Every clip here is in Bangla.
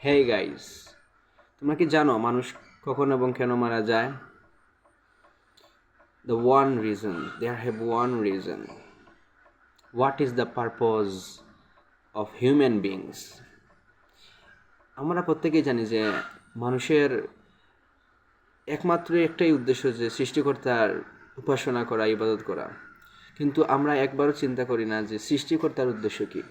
হেই গাইস, তোমরা কি জানো মানুষ কখন এবং কেন মারা যায়? The one reason, there have one reason. What is the purpose of human beings? আমরা প্রত্যেকেই জানি যে মানুষের একমাত্র একটাই উদ্দেশ্য যে সৃষ্টিকর্তার উপাসনা করা, ইবাদত করা। কিন্তু আমরা একবারও চিন্তা করি না যে সৃষ্টিকর্তার উদ্দেশ্য কী।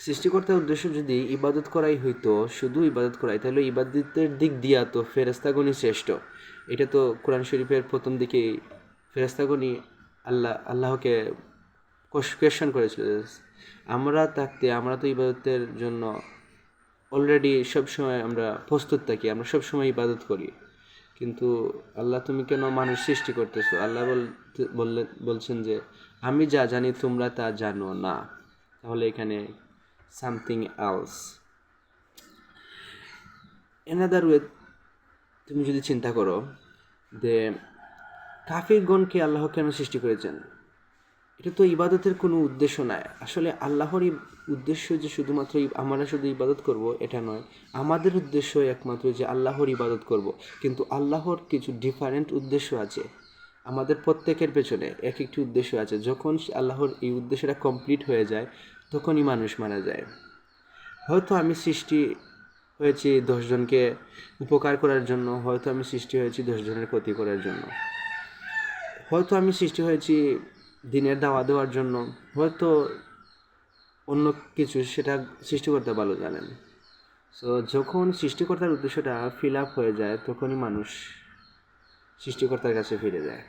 সৃষ্টিকর্তার উদ্দেশ্য যদি ইবাদত করাই হইতো, শুধু ইবাদত করাই, তাহলে ইবাদতের দিক দিয়া তো ফেরেশতাগণই শ্রেষ্ঠ। এটা তো কোরআন শরীফের প্রথম দিকেই ফেরেশতাগণই আল্লাহকে কোয়েশ্চন করেছিল। আমরা থাকতে আমরা তো ইবাদতের জন্য অলরেডি সবসময় আমরা প্রস্তুত থাকি, আমরা সবসময় ইবাদত করি। কিন্তু আল্লাহ, তুমি কেন মানুষ সৃষ্টি করতেছো? আল্লাহ বলছেন যে আমি যা জানি তোমরা তা জানো না। তাহলে এখানে সামথিং এলস। অ্যানাদার ওয়ে তুমি যদি চিন্তা করো যে কাফিরগণকে আল্লাহ কেন সৃষ্টি করেছেন, এটা তো ইবাদতের কোনো উদ্দেশ্য নয়। আসলে আল্লাহরই উদ্দেশ্য যে শুধুমাত্র আমরা শুধু ইবাদত করব এটা নয়, আমাদের উদ্দেশ্য একমাত্র যে আল্লাহর ইবাদত করব। কিন্তু আল্লাহর কিছু ডিফারেন্ট উদ্দেশ্য আছে, আমাদের প্রত্যেকের পেছনে এক একটি উদ্দেশ্য আছে। যখন আল্লাহর এই উদ্দেশ্যটা কমপ্লিট হয়ে যায় তখনই মানুষ মারা যায়। হয়তো আমি সৃষ্টি হয়েছি 10 জনকে উপকার করার জন্য, হয়তো আমি সৃষ্টি হয়েছি 10 জনের ক্ষতি করার জন্য, হয়তো আমি সৃষ্টি হয়েছি দিনের দাওয়া দেওয়ার জন্য, হয়তো অন্য কিছু, সেটা সৃষ্টিকর্তা ভালো জানেন। সো যখন সৃষ্টিকর্তার উদ্দেশ্যটা ফিল আপ হয়ে যায় তখনই মানুষ সৃষ্টিকর্তার কাছে ফিরে যায়।